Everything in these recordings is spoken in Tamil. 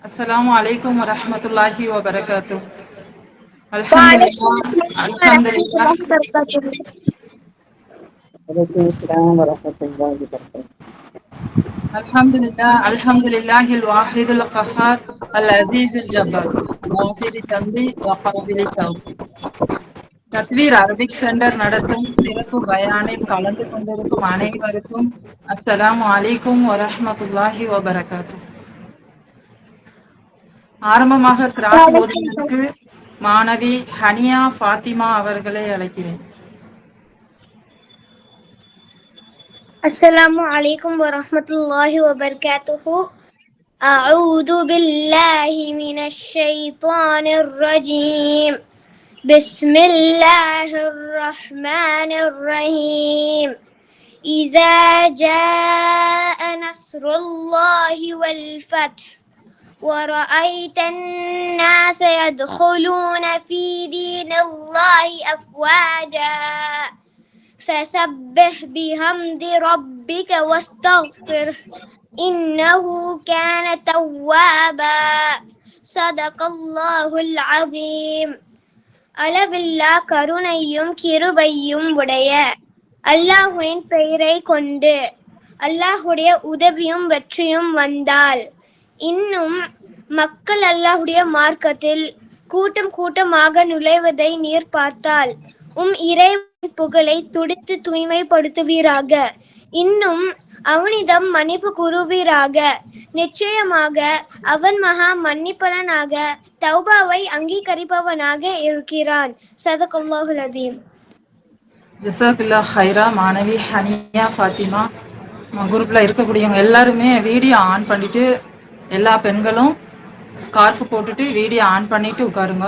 Assalamu alaikum wa rahmatullahi wa barakatuh. وعليكم Alhamdulillah, السلام ورحمة Alhamdulillah, الله وبركاته. وعليكم السلام ورحمة الله وبركاته. Alhamdulillah, Alhamdulillah, al-Wahid al-Qahhar, al-Aziz al-Jabbar, Ghafir al-Dhanbi wa Qabil al-Tawfiq. தத்வீர் அரபிக் சென்டர் நடத்தும் சிறப்பு பயானில் கலந்து கொண்டிருக்கும் அனைவருக்கும் அஸ்ஸலாமு அலைக்கும் வரஹ்மத்துல்லாஹி வபரகாத்துஹ். ஆரம்பமாக கிராத் وعليكم السلام. ஓதுவதற்கு மாணவி ஹனியா ஃபாத்திமா அவர்களை அழைக்கிறேன். السلام عليكم ورحمة الله وبركاته. أعوذ بالله من الشيطان الرجيم. بسم الله الرحمن الرحيم. إذا جاء نصر الله والفتح ورأيت الناس يدخلون في دين الله أفواجا فسبح بحمد ربك واستغفره إنه كان توابا صدق الله العظيم. அளவில்லா கருணையும் கிருபையும் உடைய அல்லாஹ்வின் பெயரை கொண்டு அல்லாஹ்வுடைய உதவியும் வெற்றியும் வந்தால் இன்னும் மக்கள் அல்லாஹ்வுடைய மார்க்கத்தில் கூட்டம் கூட்டமாக நுழைவதை நீர் பார்த்தால் இறைவன் புகழை துடித்து தூய்மைப்படுத்துவீராக. இன்னும் அவனிடம் மன்னிப்பு கூறுவீராக. நிச்சயமாக அவன் மகா மன்னிப்பவனாக தௌபாவை அங்கீகரிப்பவனாக இருக்கிறான். ஸதகல்லாஹுல் அஸீம். ஜஸாக்குல்லா ஹைரா மாணவி ஹனியா ஃபாத்திமா. குரூப்பில் இருக்கக்கூடியவங்க எல்லாருமே வீடியோ ஆன் பண்ணிட்டு, எல்லா பெண்களும் ஸ்கார்ஃப் போட்டுட்டு வீடியோ ஆன் பண்ணிட்டு உட்காருங்க.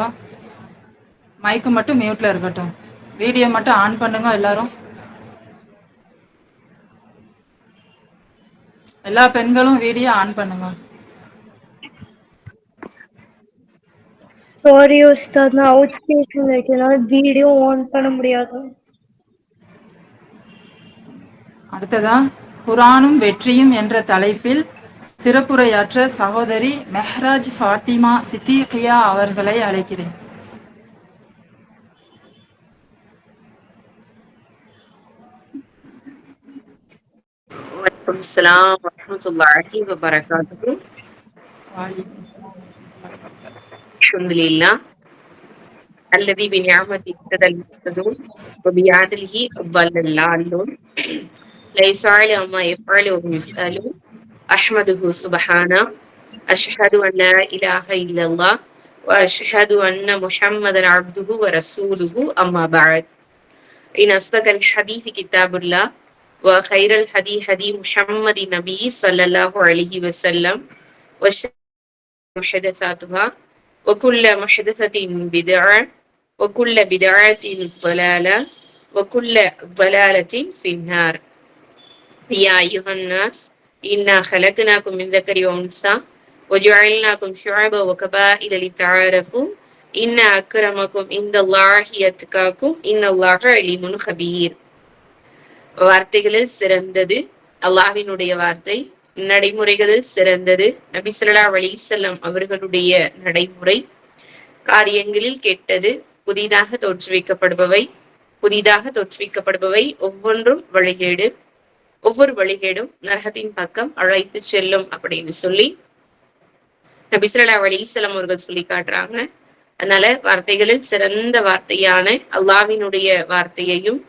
மைக்கு மட்டும் மியூட்ல இருக்கட்டும். வீடியோ மட்டும் ஆன் பண்ணுங்க எல்லாரும். எல்லா பெண்களும் வீடியோ ஆன் பண்ணுங்க. சாரி உஸ்தாத், நான் அவுட் ஸ்டேஷன்ல இருக்கனால வீடியோ ஆன் பண்ண முடியாது. அடுத்ததா குர்ஆனும் வெற்றியும் என்ற தலைப்பில் சிறப்புரையாற்ற சகோதரி மெஹ்ராஜ் ஃபாத்திமா சித்திகியா அவர்களை அழைக்கிறேன். وعليكم السلام ورحمة الله وبركاته. الحمد لله الذي بنعمته اهتدى المهتدون وبعدله ضل الضالون لا يسأل عما يفعل وهم يسألون أحمده سبحانه أشهد أن لا إله إلا الله وأشهد أن محمدا عبده ورسوله أما بعد إن أصدق الحديث كتاب الله وخير الهدي هدي محمد النبي صلى الله عليه وسلم وشر محدثاتها وكل محدثة بدعة وكل بدعة ضلالة وكل ضلالة في النار. يا أيها الناس إنا خلقناكم من ذكر وأنثى وجعلناكم شعبا وقبائل لتعارفوا إن أكرمكم عند الله يتقاكم إن الله عليم خبير. வார்த்தைகளில் சிறந்தது அல்லாஹ்வினுடைய வார்த்தை, நடைமுறைகளில் சிறந்தது நபி ஸல்லல்லாஹு அலைஹி வஸல்லம் அவர்களுடைய நடைமுறை. காரியங்களில் கெட்டது புதிதாக தோற்றுவிக்கப்படுபவை ஒவ்வொன்றும் வழிகேடு, ஒவ்வொரு வழிகேடும் நரகத்தின் பக்கம் அழைத்து செல்லும் அப்படின்னு சொல்லி நபி ஸல்லல்லாஹு அலைஹி வஸல்லம் அவர்கள் சொல்லி காட்டுறாங்க. அதனால வார்த்தைகளில் சிறந்த வார்த்தையான அல்லாஹ்வினுடைய வார்த்தையையும்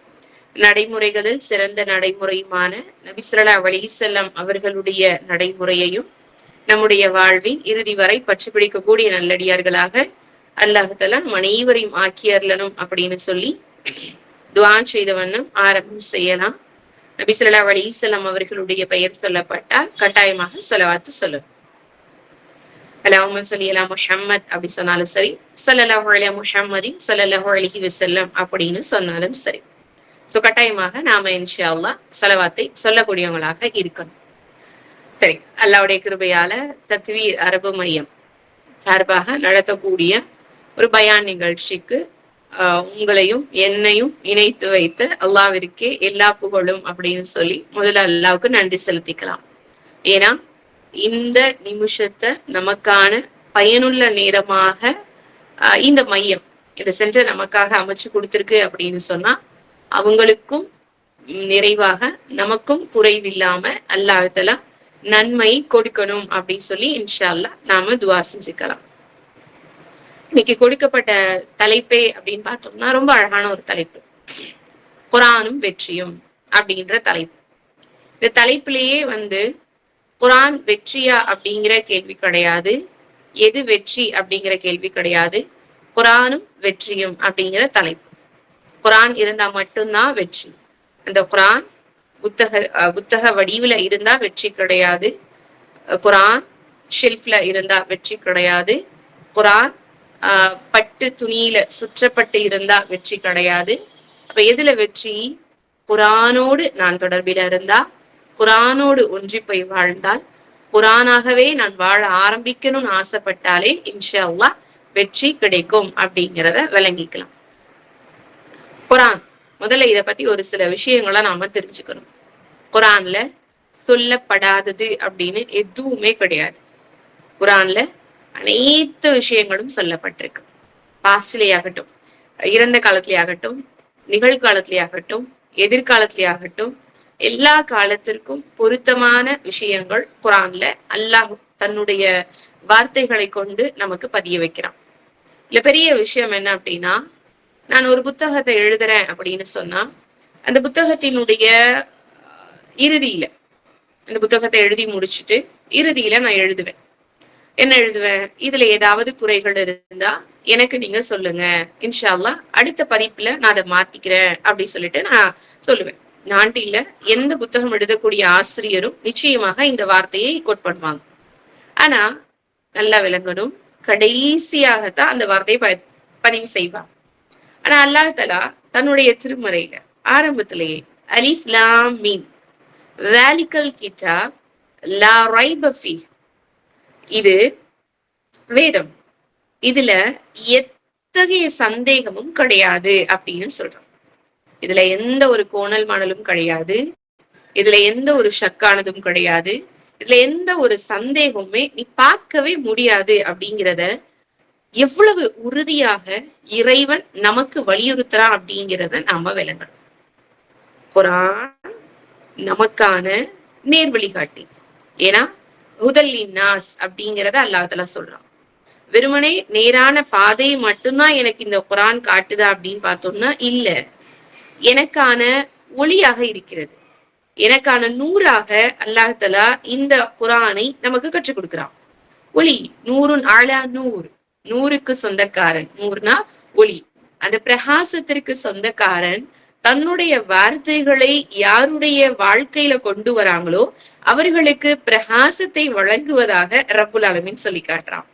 நடைமுறைகளில் சிறந்த நடைமுறையுமான நபி ஸல்லல்லாஹு அலைஹி வஸல்லம் அவர்களுடைய நடைமுறையையும் நம்முடைய வாழ்வின் இறுதி வரை பற்றி பிடிக்கக்கூடிய நல்லடியார்களாக அல்லாஹ் தஆலா நம் அனைவரையும் ஆக்கியர்லனும் அப்படின்னு சொல்லி துஆ செய்த வண்ணம் ஆரம்பம் செய்யலாம். நபி ஸல்லல்லாஹு அலைஹி வஸல்லம் அவர்களுடைய பெயர் சொல்லப்பட்டால் கட்டாயமாக ஸலவாத்து சொல்லணும். அல்லாஹும்ம ஸல்லி அலா முஹம்மத் அப்படி சொன்னாலும் சரி, ஸல்லல்லாஹு அலா முஹம்மதின் ஸல்லல்லாஹு அலைஹி வஸல்லம் அப்படின்னு சொன்னாலும் சரி. கட்டாயமாக நாம இன்ஷா அல்லாஹ் ஸலவாத்தை சொல்லக்கூடியவங்களாக இருக்கணும். சரி, அல்லாஹ்வுடைய கிருபையால தத்வீர் அரபு மையம் சார்பாக நடத்தக்கூடிய ஒரு பயான் நிகழ்ச்சிக்கு உங்களையும் என்னையும் இணைத்து வைத்த அல்லாஹ்விற்கே எல்லா புகழும் அப்படின்னு சொல்லி முதல்ல அல்லாஹ்வுக்கு நன்றி செலுத்திக்கலாம். ஏன்னா இந்த நிமிஷத்தை நமக்கான பயனுள்ள நேரமாக இந்த மையம் இந்த சென்டர் நமக்காக அமைச்சு கொடுத்திருக்கு அப்படின்னு சொன்னா அவங்களுக்கும் நிறைவாக நமக்கும் குறைவில்லாம அல்லாஹ்தஆலா நன்மை கொடுக்கணும் அப்படின்னு சொல்லி இன்ஷா அல்லாஹ் நாம துவா செஞ்சுக்கலாம். இன்னைக்கு கொடுக்கப்பட்ட தலைப்பே அப்படின்னு பார்த்தோம்னா ரொம்ப அழகான ஒரு தலைப்பு, குர்ஆனும் வெற்றியும் அப்படின்ற தலைப்பு. இந்த தலைப்பிலேயே குர்ஆன் வெற்றியா அப்படிங்கிற கேள்வி கிடையாது, எது வெற்றி அப்படிங்கிற கேள்வி கிடையாது, குர்ஆனும் வெற்றியும் அப்படிங்கிற தலைப்பு. குர்ஆன் இருந்தா மட்டும்தான் வெற்றி. அந்த குர்ஆன் புத்தக வடிவுல இருந்தா வெற்றி கிடையாது, குர்ஆன் ஷெல்ஃப்ல இருந்தா வெற்றி கிடையாது, குர்ஆன் பட்டு துணியில சுற்றப்பட்டு இருந்தா வெற்றி கிடையாது. அப்ப எதுல வெற்றி? குர்ஆனோடு நான் தொடர்பில இருந்தா, குர்ஆனோடு ஒன்றி போய் வாழ்ந்தால், குர்ஆனாகவே நான் வாழ ஆரம்பிக்கணும்னு ஆசைப்பட்டாலே இன்ஷா அல்லாஹ் வெற்றி கிடைக்கும் அப்படிங்கிறத விளங்கிக்கலாம். குர்ஆன் முதல்ல இத பத்தி ஒரு சில விஷயங்களை நாம தெரிஞ்சுக்கணும். குர்ஆன்ல சொல்லப்படாதது அப்படின்னு எதுவுமே கிடையாது. குர்ஆன்ல அனைத்து விஷயங்களும் சொல்லப்பட்டிருக்கு. பாஸ்ட்லயாகட்டும், இறந்த காலத்திலேயாகட்டும், நிகழ்காலத்திலேயாகட்டும், எதிர்காலத்திலேயாகட்டும், எல்லா காலத்திற்கும் பொருத்தமான விஷயங்கள் குர்ஆன்ல அல்லாஹ் தன்னுடைய வார்த்தைகளை கொண்டு நமக்கு பதிய வைக்கிறான். இல்ல பெரிய விஷயம் என்ன அப்படின்னா, நான் ஒரு புத்தகத்தை எழுதுறேன் அப்படின்னு சொன்னா அந்த புத்தகத்தினுடைய இறுதியில, அந்த புத்தகத்தை எழுதி முடிச்சுட்டு இறுதியில நான் எழுதுவேன். என்ன எழுதுவேன்? இதுல ஏதாவது குறைகள் இருந்தா எனக்கு நீங்க சொல்லுங்க, இன்ஷா அல்லாஹ் அடுத்த பதிப்புல நான் அதை மாத்திக்கிறேன் அப்படி சொல்லிட்டு நான் சொல்லுவேன். நாட்டில எந்த புத்தகம் எழுதக்கூடிய ஆசிரியரும் நிச்சயமாக இந்த வார்த்தையை கோட் பண்ணுவாங்க. ஆனா நல்லா விளங்கணும், கடைசியாகத்தான் அந்த வார்த்தையை பதிவு செய்வாங்க. ஆனா அல்லாஹ் தஆலா தன்னுடைய திருமறையில ஆரம்பத்திலேயே அலிஃப் லாம் மீம் ذَلِكَல் கிதாப் லா ரைப ஃபீஹ், இது வேதம், இதுல எத்தகைய சந்தேகமும் கிடையாது அப்படின்னு சொல்றோம். இதுல எந்த ஒரு கோணல் மாணலும் கிடையாது, இதுல எந்த ஒரு ஷக்கானதும் கிடையாது, இதுல எந்த ஒரு சந்தேகமுமே நீ பார்க்கவே முடியாது அப்படிங்கிறத எவ்வளவு உறுதியாக இறைவன் நமக்கு வலியுறுத்துறான் அப்படிங்கிறத நாம விளங்கணும். குர்ஆன் நமக்கான நேர் வழிகாட்டி. ஏன்னா ஹுதல் நாஸ் அப்படிங்கிறத அல்லாஹ் தஆலா சொல்றான். வெறுமனே நேரான பாதையை மட்டும்தான் எனக்கு இந்த குர்ஆன் காட்டுதா அப்படின்னு பார்த்தோம்னா இல்ல, எனக்கான ஒளியாக இருக்கிறது, எனக்கான நூறாக அல்லாஹ் தஆலா இந்த குர்ஆனை நமக்கு கற்றுக் கொடுக்கிறான். ஒளி, நூறுன் அலா நூர், நூறுக்கு சொந்தக்காரன், நூர்னா ஒளி, அந்த பிரகாசத்திற்கு சொந்தக்காரன் தன்னுடைய வார்த்தைகளை யாருடைய வாழ்க்கையில கொண்டு வராங்களோ அவர்களுக்கு பிரகாசத்தை வழங்குவதாக ரப்புல் ஆலமீன் சொல்லி காட்டுறான்.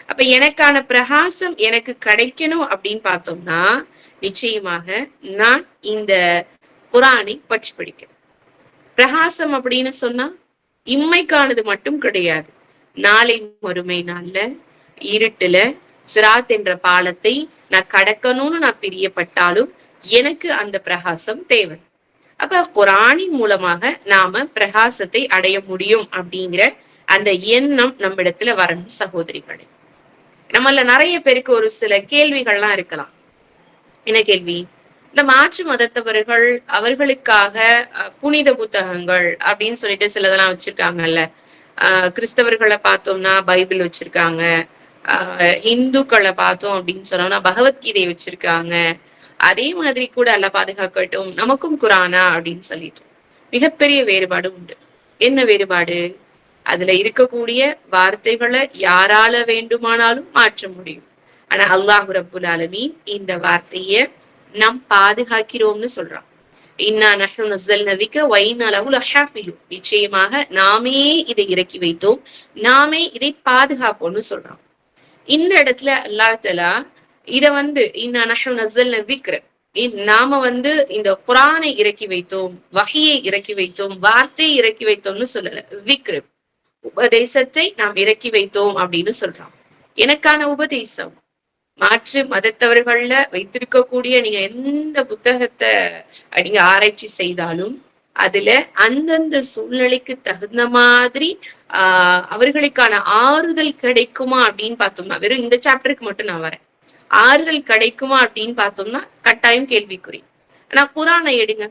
அப்ப எனக்கான பிரகாசம் எனக்கு கிடைக்கணும் அப்படின்னு பார்த்தோம்னா நிச்சயமாக நான் இந்த குர்ஆனை பற்றி படிக்கணும். பிரகாசம் அப்படின்னு சொன்னா இம்மைக்கானது மட்டும் கிடையாது, நாளை மறுமை நாள்ல இருட்டுல சிராத் என்ற பாலத்தை நான் கடக்கணும்னு நான் பிரியப்பட்டாலும் எனக்கு அந்த பிரகாசம் தேவை. அப்ப குர்ஆனின் மூலமாக நாம பிரகாசத்தை அடைய முடியும் அப்படிங்கிற அந்த எண்ணம் நம்ம இடத்துல வரணும் சகோதரிகளே. நம்மள நிறைய பேருக்கு ஒரு சில கேள்விகள்லாம் இருக்கலாம். என்ன கேள்வி? இந்த மாற்று மதத்தவர்கள் அவர்களுக்காக புனித புத்தகங்கள் அப்படின்னு சொல்லிட்டு சிலதெல்லாம் வச்சிருக்காங்கல்ல. கிறிஸ்தவர்களை பார்த்தோம்னா பைபிள் வச்சிருக்காங்க, இந்துக்களை பார்த்தோம் அப்படின்னு சொன்னோம்னா பகவத்கீதை வச்சிருக்காங்க. அதே மாதிரி கூட அல்ல பாதுகாக்கட்டும் நமக்கும் குர்ஆனா அப்படின்னு சொல்லிட்டு மிகப்பெரிய வேறுபாடு உண்டு. என்ன வேறுபாடு? அதுல இருக்கக்கூடிய வார்த்தைகளை யாரால வேண்டுமானாலும் மாற்ற முடியும். ஆனா அல்லாஹ் ரப்புல் ஆலமீன் இந்த வார்த்தைய நாம் பாதுகாக்கிறோம்னு சொல்றான். இன்னா நஹ்னு நஸல்னா ذிக்ர வ இன்னா லஹு லஹாஃபிலூன், நிச்சயமாக நாமே இதை இறக்கி வைத்தோம், நாமே இதை பாதுகாப்போம்னு சொல்றான். இந்த இடத்துல அல்லாஹ் தஆலா இத இன்னா நஹ்னு நஸல்னா ذிக்ர, நாம இந்த குர்ஆனை இறக்கி வைத்தோம், வஹியை இறக்கி வைத்தோம், வார்த்தையை இறக்கி வைத்தோம்னு சொல்லல. ذிக்ர உபதேசத்தை நாம் இறக்கி வைத்தோம் அப்படின்னு சொல்றான். எனக்கான உபதேசம் மாற்று மதத்தவர்கள்ல வைத்திருக்கக்கூடிய நீங்க எந்த புத்தகத்தை நீங்க ஆராய்ச்சி செய்தாலும் அதுல அந்தந்த சூழ்நிலைக்கு தகுந்த மாதிரி அவர்களுக்கான ஆறுதல் கிடைக்குமா அப்படின்னு பார்த்தோம்னா, வெறும் இந்த சாப்டருக்கு மட்டும் நான் வரேன். ஆறுதல் கிடைக்குமா அப்படின்னு பார்த்தோம்னா கட்டாயம் கேள்விக்குறி. ஆனா குரானை எடுங்க.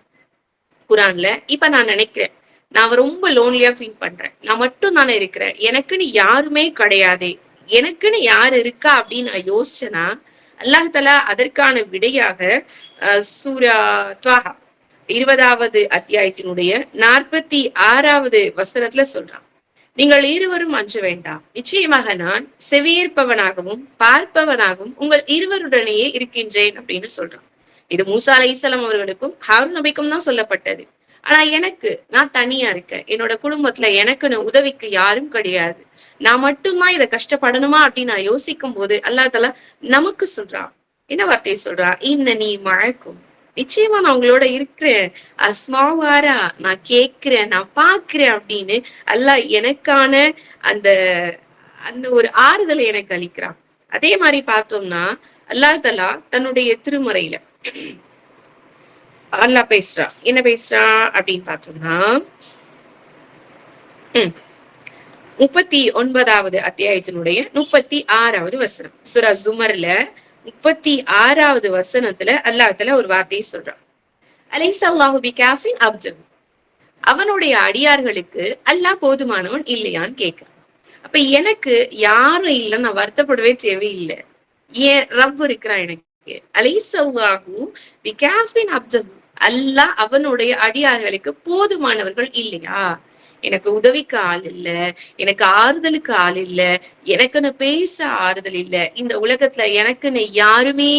குரான்ல இப்ப நான் நினைக்கிறேன், நான் ரொம்ப லோன்லியா ஃபீல் பண்றேன், நான் மட்டும் தானே இருக்கிறேன், எனக்குன்னு யாருமே கிடையாது, எனக்குன்னு யாரு இருக்கா அப்படின்னு நான் யோசிச்சேன்னா, அல்லாஹ் தஆலா அதற்கான விடையாக சூரா த்வாஹா 20வது அத்தியாயத்தினுடைய 46வது வசனத்துல சொல்றான், நீங்கள் இருவரும் அஞ்ச வேண்டாம், நிச்சயமாக நான் செவியேற்பவனாகவும் பார்ப்பவனாகவும் உங்கள் இருவருடனேயே இருக்கின்றேன் அப்படின்னு சொல்றான். இது மூசா அலைஹிஸ்ஸலாம் அவர்களுக்கும் ஹாரூன் நபிக்கும் தான் சொல்லப்பட்டது. ஆனா எனக்கு, நான் தனியா இருக்கேன், என்னோட குடும்பத்துல எனக்குன்னு உதவிக்கு யாரும் கிடையாது, நான் மட்டும்தான் இதை கஷ்டப்படணுமா அப்படின்னு நான் யோசிக்கும் போது அல்லாஹ் தஆலா நமக்கு சொல்றான். என்ன வார்த்தையை சொல்றான்? இன்னனி மஅக்கும், நிச்சயமா நான் உங்களோட இருக்கிறேன், அஸ்மாவாரா, நான் கேட்கிறேன், நான் பாக்குறேன் அப்படின்னு அல்லாஹ் எனக்கான அந்த அந்த ஒரு ஆறுதலை எனக்கு அளிக்கிறான். அதே மாதிரி பார்த்தோம்னா அல்லாஹ் தஆலா தன்னுடைய திருமறையில அல்லாஹ் பேசுறா. என்ன பேசுறா அப்படின்னு பார்த்தோம்னா 39வது அத்தியாயத்தினுடைய 36வது வசனம், சூரா ஜுமர்ல 36வது வசனத்துல அல்லாஹ் தஆலா ஒரு வார்த்தையை சொல்றான். அலைஸல்லாஹு பிகாஃபின் அப்தஹு, அவனுடைய அடியார்களுக்கு அல்லாஹ் போதுமானவன் இல்லையான்னு கேட்கிறான். அப்ப எனக்கு யாரும் இல்லைன்னு நான் வருத்தப்படவே தேவையில்லை, ஏன் ரப் இருக்கிறான் எனக்கு. அலைஸல்லாஹு பிகாஃபின் அப்தஹு, அல்லாஹ் அவனுடைய அடியார்களுக்கு போதுமானவர்கள் இல்லையா? எனக்கு உதவிக்கு ஆள் இல்ல, எனக்கு ஆறுதலுக்கு ஆள் இல்ல, எனக்குன்னு பேச ஆறுதல் இல்ல, இந்த உலகத்துல எனக்குன்னு யாருமே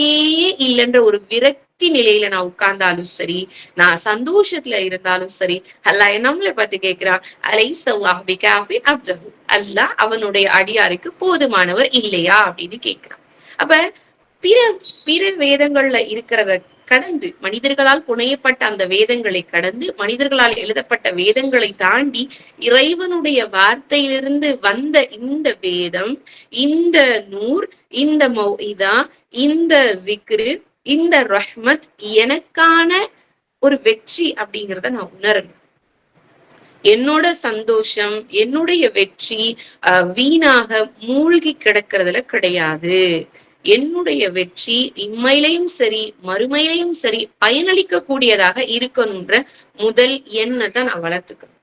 இல்லைன்ற ஒரு விரக்தி நிலையில நான் உட்கார்ந்தாலும் சரி, நான் சந்தோஷத்துல இருந்தாலும் சரி, அல்லாஹ் நம்மளை பத்தி கேட்கிறான், அலைஸல்லாஹு பிகாஃபின் அப்தஹு, அல்லாஹ் அவனுடைய அடியாருக்கு போதுமானவர் இல்லையா அப்படின்னு கேட்கிறான். அப்ப பிற பிற வேதங்கள்ல இருக்கிறத கடந்து, மனிதர்களால் புனையப்பட்ட அந்த வேதங்களை கடந்து, மனிதர்களால் எழுதப்பட்ட வேதங்களை தாண்டி இறைவனுடைய வார்த்தையிலிருந்து வந்த இந்த வேதம், இந்த நூர், இந்த மௌஇதா, இந்த விக்ரு, இந்த ரஹ்மத் எனக்கான ஒரு வெற்றி அப்படிங்கிறத நான் உணரணும். என்னோட சந்தோஷம், என்னுடைய வெற்றி வீணாக மூழ்கி கிடக்கிறதுல கிடையாது. என்னுடைய வெற்றி இம்மையிலையும் சரி மறுமையிலையும் சரி பயனளிக்க கூடியதாக இருக்கணும்ன்ற முதல் எண்ணத்தை நான் வளர்த்துக்கணும்.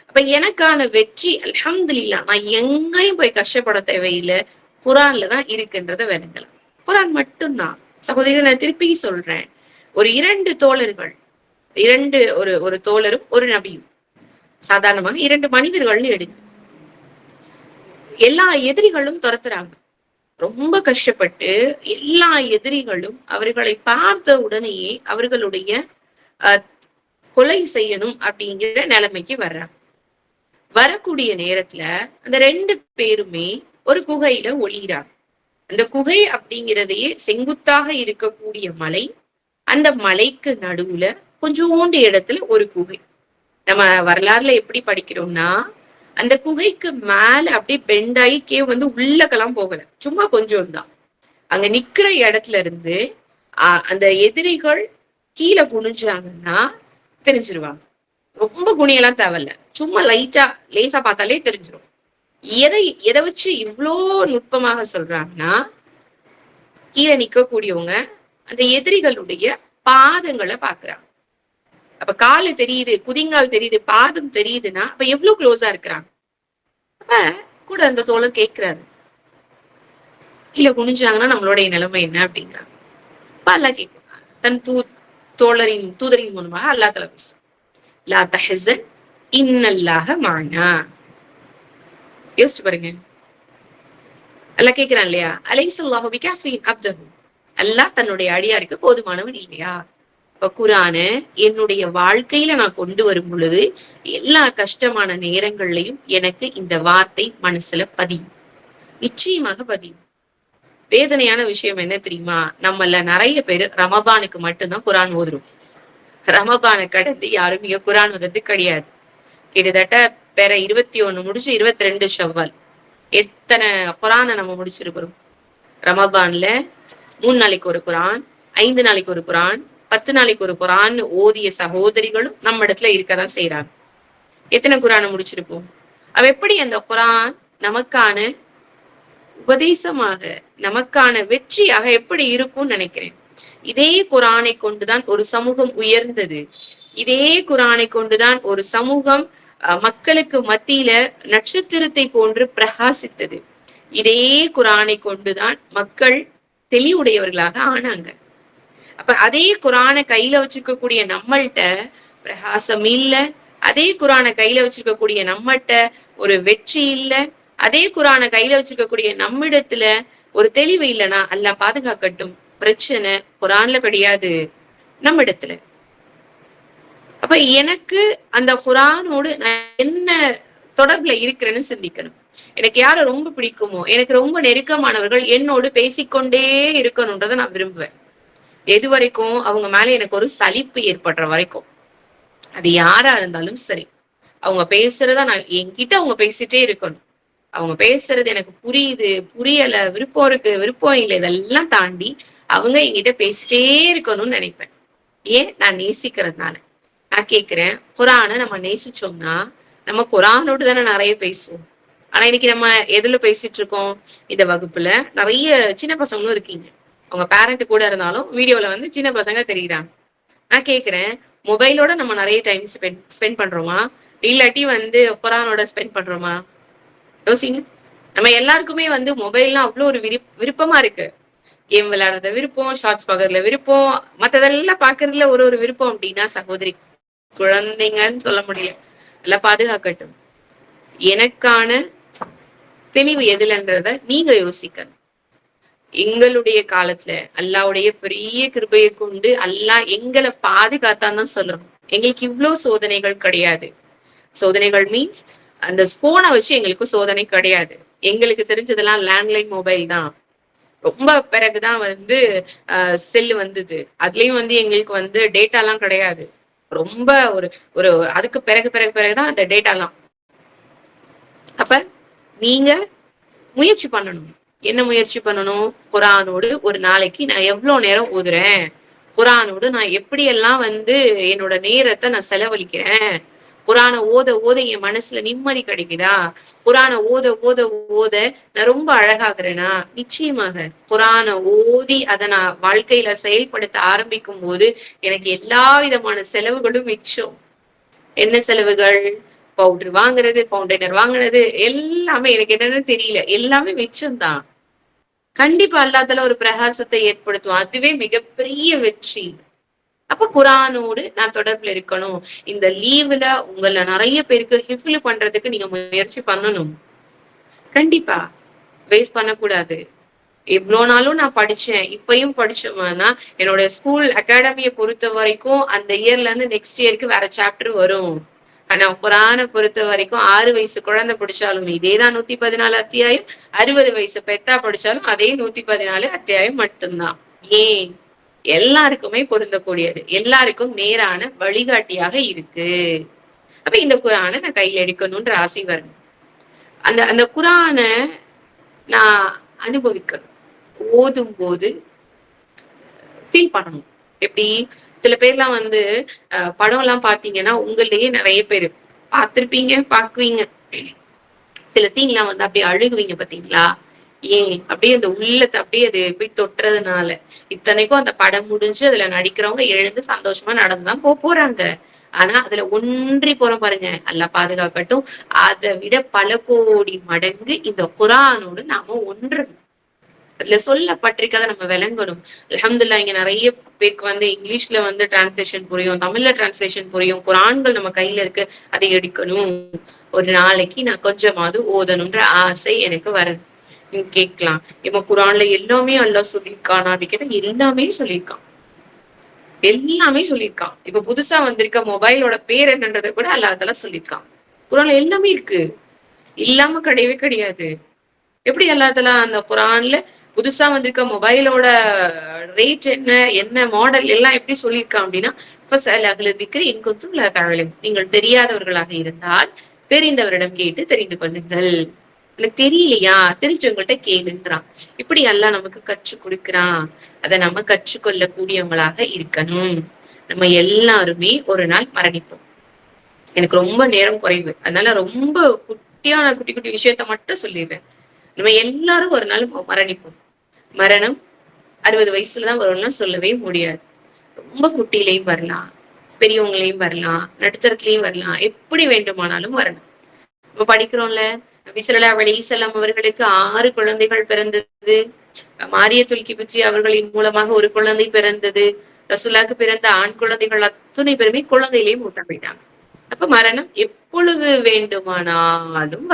அப்ப எனக்கான வெற்றி அல்ஹம்துலில்லாஹ், நான் எங்கேயும் போய் கஷ்டப்பட தேவையில்லை, குரான்ல தான் இருக்குன்றத விளங்கலாம். குரான் மட்டும்தான். சகோதரிகள், நான் திருப்பி சொல்றேன், ஒரு 2 தோழர்கள், ஒரு தோழரும் ஒரு நபியும், சாதாரணமாக 2 மனிதர்கள்னு எடுங்க. எல்லா எதிரிகளும் துரத்துறாங்க, ரொம்ப கஷ்டப்பட்டு எல்லா எதிரிகளும் அவர்களை பார்த்த உடனேயே அவர்களுடைய கொலை செய்யணும் அப்படிங்கிற நிலைமைக்கு வர்றாங்க. வரக்கூடிய நேரத்துல அந்த 2 பேருமே ஒரு குகையில ஒளிகிறாங்க. அந்த குகை அப்படிங்கிறதையே செங்குத்தாக இருக்கக்கூடிய மலை, அந்த மலைக்கு நடுவுல கொஞ்சோண்டு இடத்துல ஒரு குகை. நம்ம வரலாறுல எப்படி படிக்கிறோம்னா, அந்த குகைக்கு மேல அப்படியே பெண்டாயி கேவ் வந்து உள்ளக்கெல்லாம் போகல, சும்மா கொஞ்சம் தான். அங்க நிக்கிற இடத்துல இருந்து அந்த எதிரிகள் கீழே குனிஞ்சாங்கன்னா தெரிஞ்சிருவாங்க. ரொம்ப குனியெல்லாம் தேவையில்ல, சும்மா லைட்டா லேசா பார்த்தாலே தெரிஞ்சிடும். எதை வச்சு இவ்வளோ நுட்பமாக சொல்றாங்கன்னா, கீழே நிக்கக்கூடியவங்க அந்த எதிரிகளுடைய பாதங்களை பாக்குறாங்க. அப்ப காலு தெரியுது, குதிங்கால் தெரியுது, பாதம் தெரியுதுன்னா அப்ப எவ்வளவு க்ளோஸா இருக்கிறாங்க. அப்ப கூட அந்த தோழர் கேட்கிறாரு, கீழே குனிஞ்சாங்கன்னா நம்மளுடைய நிலைமை என்ன அப்படிங்கிறாங்க. அப்ப அல்லாஹ் கேட்கிறாங்க, தன் தூதரின் மூலமாக அல்லாஹ் தஆலா பேசுறான், லா தஹஸன் இன்னல்லாஹ மஅனா. யோசிச்சு பாருங்க, அல்லாஹ் கேட்கிறான் இல்லையா, அலைஸல்லாஹு பிகாஃபின் அப்தஹு, அல்லாஹ் தன்னுடைய அடியாருக்கு போதுமானவன் இல்லையா? குரான என்னுடைய வாழ்க்கையில நான் கொண்டு வரும் பொழுது எல்லா கஷ்டமான நேரங்கள்லயும் எனக்கு இந்த வார்த்தை மனசுல பதியும், நிச்சயமாக பதியும். வேதனையான விஷயம் என்ன தெரியுமா, நம்மள நிறைய பேரு ரமபானுக்கு மட்டும்தான் குரான் ஓதுறோம். ரமபானை கடந்து யாரும் இங்க குரான் ஓதுறது கிடையாது. கிட்டத்தட்ட பெற 21 முடிச்சு 22 ஷவ்வால், எத்தனை குரானை நம்ம முடிச்சிருக்கிறோம். ரமபான்ல 3 நாளைக்கு ஒரு குரான், 5 நாளைக்கு ஒரு குரான், 10 நாளைக்கு ஒரு குரான் ஓதிய சகோதரிகளும் நம்ம இடத்துல இருக்கதான் செய்யறாங்க. எத்தனை குரானை முடிச்சிருப்போம்? அவ எப்படி அந்த குரான் நமக்கான உபதேசமாக, நமக்கான வெற்றியாக எப்படி இருக்கும்னு நினைக்கிறேன். இதே குரானை கொண்டுதான் ஒரு சமூகம் உயர்ந்தது. இதே குரானை கொண்டுதான் ஒரு சமூகம் மக்களுக்கு மத்தியில நட்சத்திரத்தை போன்று பிரகாசித்தது. இதே குரானை கொண்டுதான் மக்கள் தெளிவுடையவர்களாக ஆனாங்க. அப்ப அதே குரானை கையில வச்சிருக்கக்கூடிய நம்மள்ட்ட பிரகாசம் இல்ல, அதே குரானை கையில வச்சிருக்கக்கூடிய நம்மகிட்ட ஒரு வெற்றி இல்ல, அதே குரானை கையில வச்சிருக்கக்கூடிய நம்மிடத்துல ஒரு தெளிவு இல்லைன்னா அல்லாஹ் பாதுகாக்கட்டும். பிரச்சனை குரான்ல கிடையாது, நம்ம இடத்துல. அப்ப எனக்கு அந்த குரானோடு நான் என்ன தொடர்புல இருக்கிறேன்னு சிந்திக்கணும். எனக்கு யார ரொம்ப பிடிக்குமோ, எனக்கு ரொம்ப நெருக்கமானவர்கள் என்னோடு பேசிக்கொண்டே இருக்கணும்ன்றதை நான் விரும்புவேன். எது வரைக்கும்? அவங்க மேல எனக்கு ஒரு சலிப்பு ஏற்படுற வரைக்கும். அது யாரா இருந்தாலும் சரி, அவங்க பேசுறத நான் என்கிட்ட அவங்க பேசிட்டே இருக்கணும். அவங்க பேசுறது எனக்கு புரியுது, புரியல, விருப்பம் இருக்கு, விருப்பம் இல்லை, இதெல்லாம் தாண்டி அவங்க என்கிட்ட பேசிட்டே இருக்கணும்னு நினைப்பேன். ஏன்? நான் நேசிக்கிறதுனால. நான் கேக்குறேன், குரானை நம்ம நேசிச்சோம்னா நம்ம குரானோடு தானே நிறைய பேசுவோம். ஆனா இன்னைக்கு நம்ம எதுல பேசிட்டு இருக்கோம்? இந்த வகுப்புல நிறைய சின்ன பசங்களும் இருக்கீங்க. அவங்க பேரண்ட் கூட இருந்தாலும் வீடியோல வந்து சின்ன பசங்க தெரியுறாங்க. நான் கேக்குறேன், மொபைலோட நம்ம நிறைய டைம் ஸ்பெண்ட் பண்றோமா, இல்லாட்டி வந்து குரானோட ஸ்பெண்ட் பண்றோமா? யோசிங்க. நம்ம எல்லாருக்குமே வந்து மொபைல்லாம் அவ்வளவு ஒரு விருப்பமா இருக்கு. கேம் விளையாடுறத விருப்பம், ஷார்ட்ஸ் பாக்குறதுல விருப்பம், மத்ததெல்லாம் பாக்குறதுல ஒரு விருப்பம். அப்படின்னா சகோதரி, குழந்தைங்கன்னு சொல்ல முடியல, எல்லாம் பாதுகாக்கட்டும். எனக்கான தெளிவு எதுலன்றத நீங்க யோசிக்கணும். எங்களுடைய காலத்துல அல்லாவுடைய பெரிய கிருபையை கொண்டு அல்லாஹ் எங்களை பாதுகாத்தான் தான் சொல்லணும். எங்களுக்கு இவ்வளவு சோதனைகள் கிடையாது. சோதனைகள் மீன்ஸ் அந்த போனை வச்சு எங்களுக்கு சோதனை கிடையாது. எங்களுக்கு தெரிஞ்சதெல்லாம் லேண்ட்லைன் மொபைல் தான். ரொம்ப பிறகுதான் வந்து செல்லு வந்தது. அதுலயும் வந்து எங்களுக்கு வந்து டேட்டா எல்லாம் கிடையாது. ரொம்ப ஒரு அதுக்கு பிறகுதான் அந்த டேட்டாலாம். அப்ப நீங்க முயற்சி பண்ணணும். என்ன முயற்சி பண்ணணும்? குரானோடு ஒரு நாளைக்கு நான் எவ்வளவு நேரம் ஓதுறேன், குரானோடு நான் எப்படியெல்லாம் வந்து என்னோட நேரத்தை நான் செலவழிக்கிறேன், குரானை ஓத ஓத என் மனசுல நிம்மதி கிடைக்குதா, குரானை ஓத ஓத ஓத நான் ரொம்ப அழகாகிறேனா? நிச்சயமாக குரானை ஓதி அதை நான் வாழ்க்கையில செயல்படுத்த ஆரம்பிக்கும் போது எனக்கு எல்லா விதமான செலவுகளும் மிச்சம். என்ன செலவுகள்? பவுடர் வாங்குறது, ஃபவுண்டனர் வாங்குறது, எல்லாமே எனக்கு என்னன்னு தெரியல, எல்லாமே மிச்சம்தான். கண்டிப்பா அல்லாஹ்தால ஒரு பிரகாசத்தை ஏற்படுத்துவோம். அதுவே மிகப்பெரிய வெற்றி. அப்ப குரானோடு நான் தொடர்புல இருக்கணும். இந்த லீவுல உங்களை நிறைய பேருக்கு ஹிஃப்லு பண்றதுக்கு நீங்க முயற்சி பண்ணணும். கண்டிப்பா வேஸ்ட் பண்ணக்கூடாது. இவ்வளவு நாளும் நான் படிச்சேன், இப்பயும் படிச்சோம்னா என்னோட ஸ்கூல் அகாடமியை பொறுத்த வரைக்கும் அந்த இயர்ல இருந்து நெக்ஸ்ட் இயருக்கு வேற சாப்டர் வரும். ஆனா குரானை பொறுத்த வரைக்கும் 6 வயசு குழந்தை படிச்சாலும் இதேதான் 114 அத்தியாயம், 60 வயசு பெத்தா படிச்சாலும் அதே 114 அத்தியாயம் மட்டும்தான். ஏன்? எல்லாருக்குமே பொருந்தக்கூடியது, எல்லாருக்கும் நேரான வழிகாட்டியாக இருக்கு. அப்ப இந்த குரானை நான் கையில எடுக்கணும்ன்ற ஆசை வரணும். அந்த அந்த குரானை நான் அனுபவிக்கணும். ஓதும் போது ஃபீல் பண்ணணும். எப்படி? சில பேர்லாம் வந்து படம் எல்லாம் பாத்தீங்கன்னா உங்களையே நிறைய பேர் பார்த்திருப்பீங்க, பாக்குவீங்க. சில சீன்லாம் வந்து அப்படியே அழுகுவீங்க பாத்தீங்களா? ஏன்? அப்படியே அந்த உள்ளத்தை அப்படியே அது போய் தொட்டுறதுனால. இத்தனைக்கும் அந்த படம் முடிஞ்சு அதுல நடிக்கிறவங்க எழுந்து சந்தோஷமா நடந்துதான் போறாங்க. ஆனா அதுல ஒன்றி போறோம் பாருங்க, அல்லாஹ் பாதுகாக்கட்டும். அதை விட பல கோடி மடங்கு இந்த குரானோடு நாம ஒன்றணும். அதுல சொல்லப்பட்டிருக்கதை நம்ம விளங்கணும். அல்ஹம்துலில்லாஹ், இங்க நிறைய பேருக்கு வந்து இங்கிலீஷ்ல வந்து டிரான்ஸ்லேஷன் புரியும், தமிழ்ல டிரான்ஸ்லேஷன் புரியும். குரான்கள் நம்ம கையில இருக்கு, அதை எடுக்கணும். ஒரு நாளைக்கு நான் கொஞ்சமாவது ஓதணும்ன்ற ஆசை எனக்கு வரணும். நீங்க கேட்கலாம், இப்ப குரான்ல எல்லாமே அல்லாஹ் சொல்லியிருக்கானா அப்படி கேட்டா எல்லாமே சொல்லியிருக்கான், எல்லாமே சொல்லியிருக்கான். இப்ப புதுசா வந்திருக்க மொபைலோட பேர் என்னன்றதை கூட அல்லாஹ் தஆலா சொல்லியிருக்கான். குரான்ல எல்லாமே இருக்கு, இல்லாம கிடையவே கிடையாது. எப்படி அல்லாஹ் தஆலா அந்த குரான்ல புதுசா வந்திருக்க மொபைலோட ரேட் என்ன, என்ன மாடல் எல்லாம் எப்படி சொல்லியிருக்கான் அப்படின்னா, நீங்கள் தெரியாதவர்களாக இருந்தால் தெரிந்தவரிடம் கேட்டு தெரிந்து கொள்ளுங்கள். எனக்கு தெரியலையா, தெரிஞ்சவங்கள்ட்ட கேளுன்றான். இப்படி எல்லாம் நமக்கு கற்றுக் கொடுக்கிறான். அதை நம்ம கற்றுக்கொள்ள கூடியவங்களாக இருக்கணும். நம்ம எல்லாருமே ஒரு நாள் மரணிப்போம். எனக்கு ரொம்ப நேரம் குறைவு, அதனால ரொம்ப குட்டியான குட்டி குட்டி விஷயத்த மட்டும் சொல்லிடுறேன். நம்ம எல்லாரும் ஒரு நாள் மரணிப்போம். மரணம் 60 வயசுலதான் வரும்னா சொல்லவே முடியாது. ரொம்ப குட்டிலையும் வரலாம், பெரியவங்களையும் வரலாம், நடுத்தரத்திலையும் வரலாம், எப்படி வேண்டுமானாலும் வரணும். நம்ம படிக்கிறோம்ல, நபி ஸல்லல்லாஹு அலைஹி வஸல்லம் அவர்களுக்கு 6 குழந்தைகள் பிறந்தது. மாரியத்துல் கிப்தி அவர்களின் மூலமாக ஒரு குழந்தை பிறந்தது. ரசூலுல்லாஹ்க்கு பிறந்த ஆண் குழந்தைகள் அத்தனை பேருமே குழந்தையிலேயே மூத்தா போயிட்டாங்க. அப்ப மரணம் எப்பொழுது வேண்டுமானாலும்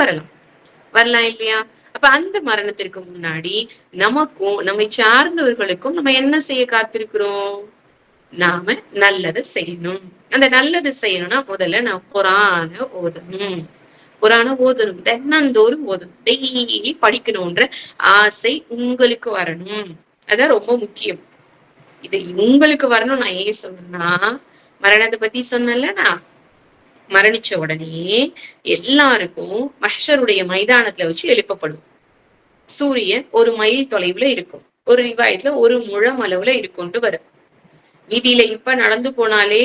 வரலாம் இல்லையா? அப்ப அந்த மரணத்திற்கு முன்னாடி நமக்கும் நம்மை சார்ந்தவர்களுக்கும் நம்ம என்ன செய்ய காத்திருக்கிறோம்? நாம நல்லதை செய்யணும். அந்த நல்லது செய்யணும்னா முதல்ல நான் குர்ஆன ஓதணும். தினந்தோறும் ஓதணும், டெய்லி படிக்கணும்ன்ற ஆசை உங்களுக்கு வரணும். அதான் ரொம்ப முக்கியம். இது உங்களுக்கு வரணும். நான் ஏன் சொன்னேன்னா, மரணத்தை பத்தி சொன்னேன்ல, நான் மரணிச்ச உடனே எல்லாருக்கும் மஹ்ஷருடைய மைதானத்துல வச்சு எழுப்பப்படும். சூரியன் 1 மைல் தொலைவுல இருக்கும், ஒரு ரிவாயத்துல 1 முழம் அளவுல இருக்கும்ட்டு வருது. வீதியில இப்ப நடந்து போனாலே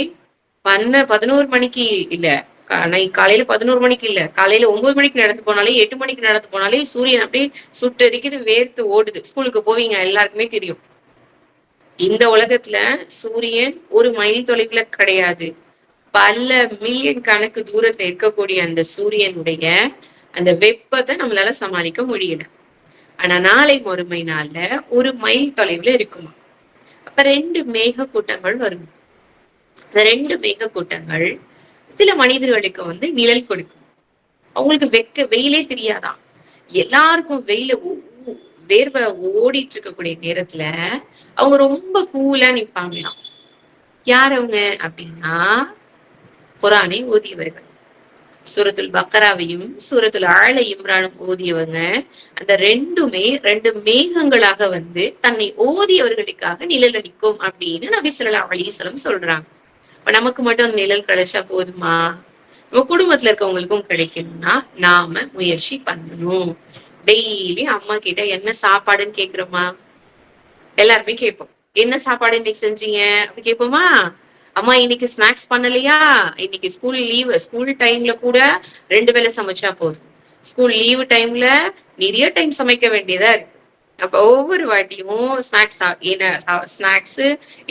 11 மணிக்கு இல்ல, காலையில 11 மணிக்கு இல்ல, காலையில 9 மணிக்கு நடந்து போனாலே, 8 மணிக்கு நடந்து போனாலே சூரியன் அப்படியே சுட்டரிக்குது, வேர்த்து ஓடுது. ஸ்கூலுக்கு போவீங்க, எல்லாருக்குமே தெரியும். இந்த உலகத்துல சூரியன் 1 மைல் தொலைவுல கிடையாது, பல மில்லியன் கணக்கு தூரத்துல இருக்கக்கூடிய அந்த சூரியனுடைய அந்த வெப்பத்தை நம்மளால சமாளிக்க முடியல. ஆனா நாளை மறுமை நாள்ல 1 மைல் தொலைவுல இருக்குமா. அப்ப 2 மேக கூட்டங்கள் வரும். அந்த 2 மேக கூட்டங்கள் சில மனிதர்களுக்கு நிழல் கொடுக்கும். அவங்களுக்கு வெயிலே தெரியாதான். எல்லாருக்கும் வேர்வை ஓடிட்டு இருக்கக்கூடிய நேரத்துல அவங்க ரொம்ப கூலா நிப்பாங்களாம். யார் அவங்க அப்படின்னா, குர்ஆனை ஓதியவர்கள். சூரத்துல் பக்ராவையும் சூரத்துல் ஆல இம்ரானும் ஓதியவங்க. அந்த 2 மேகங்களாக தன்னை ஓதியவர்களுக்காக நிழல் அளிக்கும் அப்படின்னு நபி ஸல்லல்லாஹு அலைஹி வஸல்லம் சொல்றாங்க. இப்ப நமக்கு மட்டும் அந்த நிழல் கிடைச்சா போதுமா? நம்ம குடும்பத்துல இருக்கவங்களுக்கும் கிடைக்கணும்னா நாம முயற்சி பண்ணணும். டெய்லி அம்மா கிட்ட என்ன சாப்பாடுன்னு கேக்குறோமா? எல்லாருமே கேட்போம். என்ன சாப்பாடு இன்னைக்கு செஞ்சீங்க அப்படி கேட்போமா? அம்மா இன்னைக்கு ஸ்நாக்ஸ் பண்ணலையா? இன்னைக்கு ஸ்கூல் லீவ், ஸ்கூல் டைம்ல கூட 2 வேளை சமைச்சா போதும். ஸ்கூல் லீவு டைம்ல நிறைய டைம் சமைக்க வேண்டியதா இருக்கு. அப்ப ஒவ்வொரு வாட்டியும் ஸ்நாக்ஸ்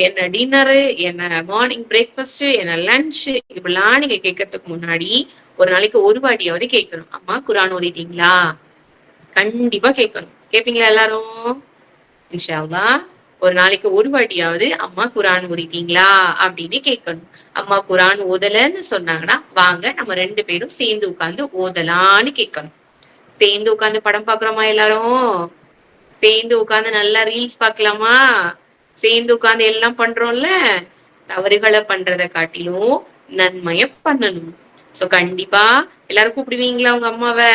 என்ன டின்னரு, என்ன மார்னிங் பிரேக்ஃபாஸ்ட், என்ன லஞ்ச், இப்படிலாம் நீங்க கேட்கறதுக்கு முன்னாடி ஒரு நாளைக்கு ஒரு வாட்டியாவது கேட்கணும், அம்மா குர்ஆன் ஓதிட்டீங்களா? கண்டிப்பா கேட்கணும். கேட்பீங்களா எல்லாரும்? இன்ஷா அல்லாஹ் ஒரு நாளைக்கு ஒரு வாட்டியாவது அம்மா குர்ஆன் ஓதிட்டீங்களா அப்படின்னு கேட்கணும். அம்மா குர்ஆன் ஓதலன்னு சொன்னாங்கன்னா வாங்க நம்ம 2 பேரும் சேர்ந்து உட்கார்ந்து ஓதலான்னு கேட்கணும். சேர்ந்து உட்கார்ந்து படம் பாக்குறோமா? எல்லாரும் சேர்ந்து உட்கார்ந்து நல்லா ரீல்ஸ் பாக்கலாமா? சேர்ந்து உட்கார்ந்து எல்லாம் பண்றோம்ல. தவறுகளை பண்றதை காட்டிலும் நன்மைய பண்ணணும். சோ கண்டிப்பா எல்லாரும் கூப்பிடுவீங்களா உங்க அம்மாவை?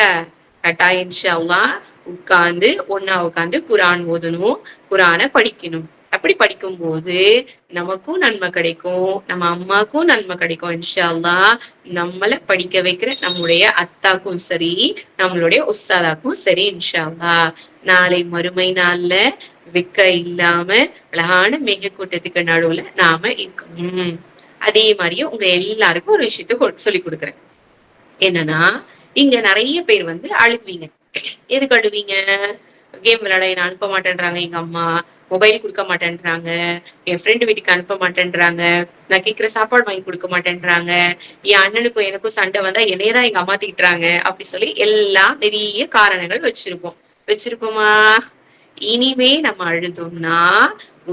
கட்டாயம் இன்ஷா அல்லாஹ் ஒன்னா உட்கார்ந்து குர்ஆன் ஓதணும், குர்ஆனை படிக்கணும். அப்படி படிக்கும் போது நமக்கும் நன்மை கிடைக்கும், நம்ம அம்மாக்கும் நன்மை கிடைக்கும். இன்ஷா அல்லாஹ் நம்மளை படிக்க வைக்கிற நம்முடைய அத்தாக்கும் சரி, நம்மளுடைய உஸ்தாதாக்கும் சரி, இன்ஷா அல்லாஹ் நாளை மறுமை நாள்ல வெக்க இல்லாம அழகான மேக கூட்டத்துக்கு நடுவுல நாம இருக்கணும். அதே மாதிரியே உங்க எல்லாருக்கும் ஒரு விஷயத்த சொல்லி கொடுக்குறேன். என்னன்னா, இங்க நிறைய பேர் அழுகுவீங்க. எதுக்கு அழுவீங்க? கேம் விளையாட என்ன அனுப்ப மாட்டேன்றாங்க எங்க அம்மா, மொபைல் கொடுக்க மாட்டேன்றாங்க, என் ஃப்ரெண்டு வீட்டுக்கு அனுப்ப மாட்டேன்றாங்க, நான் கேட்கிற சாப்பாடு வாங்கி கொடுக்க மாட்டேன்றாங்க, என் அண்ணனுக்கும் எனக்கும் சண்டை வந்தா என்னையதான் எங்க அம்மா திட்டுறாங்க, அப்படி சொல்லி எல்லாம் நிறைய காரணங்கள் வச்சிருப்போமா? இனிமே நம்ம அழுதோம்னா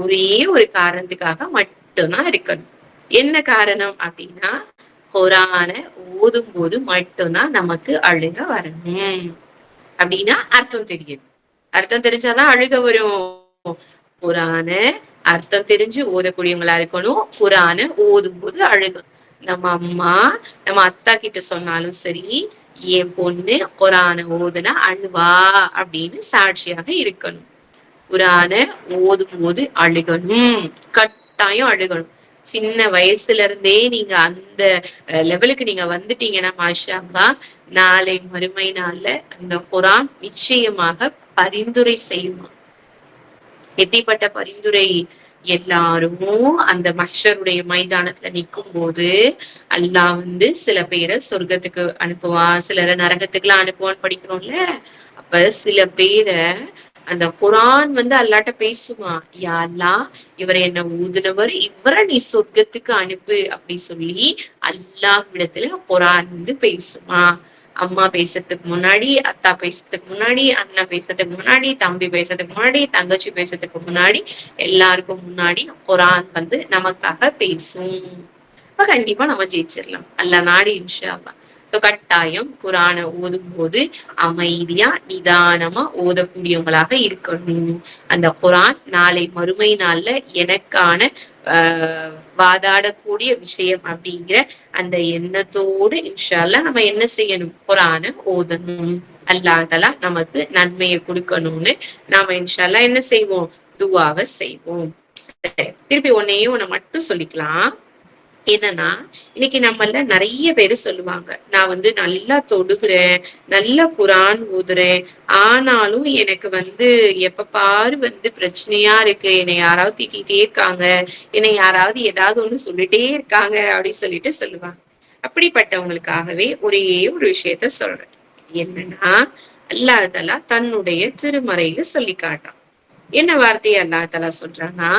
ஒரே ஒரு காரணத்துக்காக மட்டும்தான் இருக்கணும். என்ன காரணம் அப்படின்னா, குர்ஆனை ஓதும் போது மட்டும்தான் நமக்கு அழுக வரணும். அப்படின்னா அர்த்தம் தெரியும். அர்த்தம் தெரிஞ்சாதான் அழுக வரும். குர்ஆனை அர்த்தம் தெரிஞ்சு ஓதக்கூடியவங்களா இருக்கணும். குர்ஆனை ஓதும் போது அழுகும். நம்ம அம்மா நம்ம அத்தா கிட்ட சொன்னாலும் சரி, என் பொண்ணு குர்ஆனை ஓதுனா அழுவா அப்படின்னு சாட்சியாக இருக்கணும். குர்ஆனை ஓதும் போது அழுகணும், கட்டாயம் அழுகணும். சின்ன வயசுல இருந்தே நீங்க அந்த லெவலுக்கு நீங்க வந்துட்டீங்கன்னா மாஷா அல்லாஹ், நாளை மறுமை நாள்ல அந்த குர்ஆன் நிச்சயமாக பரிந்துரை செய்யுமா. எப்படிப்பட்ட பரிந்துரை? எல்லாருமோ அந்த மஹ்ஷருடைய மைதானத்துல நிக்கும் போது அல்லாஹ் சில பேரை சொர்க்கத்துக்கு அனுப்புவான், சிலரை நரகத்துக்குலாம் அனுப்புவான்னு படிக்கிறோம்ல. அப்ப சில பேரை அந்த குர்ஆன் அல்லாட்ட பேசுமா, யா அல்லாஹ், இவரை என்ன ஊதுனவர், இவரை நீ சொர்க்கத்துக்கு அனுப்பு அப்படி சொல்லி அல்லாஹ் விடத்துல குர்ஆன் பேசுமா. அம்மா பேசுறதுக்கு முன்னாடி, அத்தா பேசுறதுக்கு முன்னாடி, அண்ணன் பேசுறதுக்கு முன்னாடி, தம்பி பேசுறதுக்கு முன்னாடி, தங்கச்சி பேசுறதுக்கு முன்னாடி, எல்லாருக்கும் முன்னாடி குர்ஆன் நமக்காக பேசும். கண்டிப்பா நம்ம ஜெயிச்சிடலாம் அல்லாஹ் நாடி, இன்ஷா அல்லாஹ். சோ கட்டாயம் குர்ஆனை ஓதும் போது அமைதியா நிதானமா ஓதக்கூடியவங்களாக இருக்கணும். அந்த குர்ஆன் நாளை மறுமை நாள்ல எனக்கான வாதாடக்கூடிய விஷயம் அப்படிங்கிற அந்த எண்ணத்தோடு இன்ஷா அல்லாஹ் நம்ம என்ன செய்யணும், குர்ஆனை ஓதணும். அல்லாஹ் தஆலா நமக்கு நன்மையை கொடுக்கணும்னு நாம இன்ஷா அல்லாஹ் என்ன செய்வோம், துஆவை செய்வோம். திருப்பி ஒன்னை மட்டும் சொல்லிக்கலாம். என்னன்னா, இன்னைக்கு நம்மள நிறைய பேரு சொல்லுவாங்க, நான் நல்லா தொடுகிறேன், நல்லா குர்ஆன் ஓதுறேன், ஆனாலும் எனக்கு எப்ப பாரு பிரச்சனையா இருக்கு, என்னை யாராவது திட்டிகிட்டே இருக்காங்க, என்னை யாராவது ஏதாவது ஒண்ணு சொல்லிட்டே இருக்காங்க அப்படின்னு சொல்லிட்டு சொல்லுவாங்க. அப்படிப்பட்டவங்களுக்காகவே ஒரே ஒரு விஷயத்த சொல்றேன். என்னன்னா, அல்லாஹ் தஆலா தன்னுடைய திருமறையில சொல்லி காட்டான். என்ன வார்த்தையை அல்லாஹ் தஆலா சொல்றான்னா,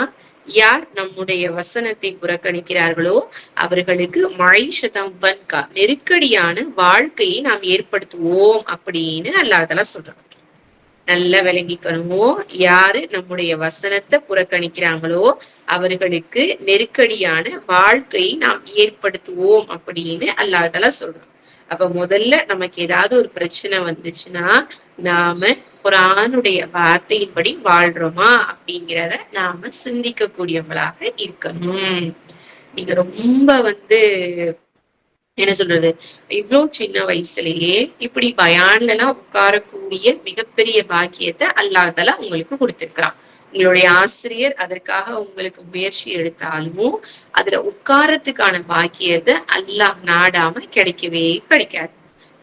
யார் நம்முடைய வசனத்தை புறக்கணிக்கிறார்களோ அவர்களுக்கு மঈஷதன் தன்கா, நெருக்கடியான வாழ்க்கையை நாம் ஏற்படுத்துவோம் அப்படின்னு அல்லாஹ் தஆலா சொல்றாங்க. நல்லா விளங்கிக்கணும். யாரு நம்முடைய வசனத்தை புறக்கணிக்கிறாங்களோ அவர்களுக்கு நெருக்கடியான வாழ்க்கையை நாம் ஏற்படுத்துவோம் அப்படின்னு அல்லாஹ் தஆலா சொல்றாங்க. அப்ப முதல்ல நமக்கு ஏதாவது ஒரு பிரச்சனை வந்துச்சுன்னா நாம குர்ஆனுடைய வார்த்தையின்படி வாழ்றோமா அப்படிங்கிறத நாம சிந்திக்க கூடியவங்களாக இருக்கணும். நீங்க ரொம்ப என்ன சொல்றது, இவ்வளவு சின்ன வயசுலயே இப்படி பயான்ல எல்லாம் உட்காரக்கூடிய மிகப்பெரிய பாக்கியத்தை அல்லாஹ் தஆலா உங்களுக்கு கொடுத்திருக்கிறான். உங்களுடைய ஆசிரியர் அதற்காக உங்களுக்கு முயற்சி எடுத்தாலும் அதுல உட்காரத்துக்கான பாக்கியத்தை அல்லாஹ் நாடாம கிடைக்கவே கிடைக்காது.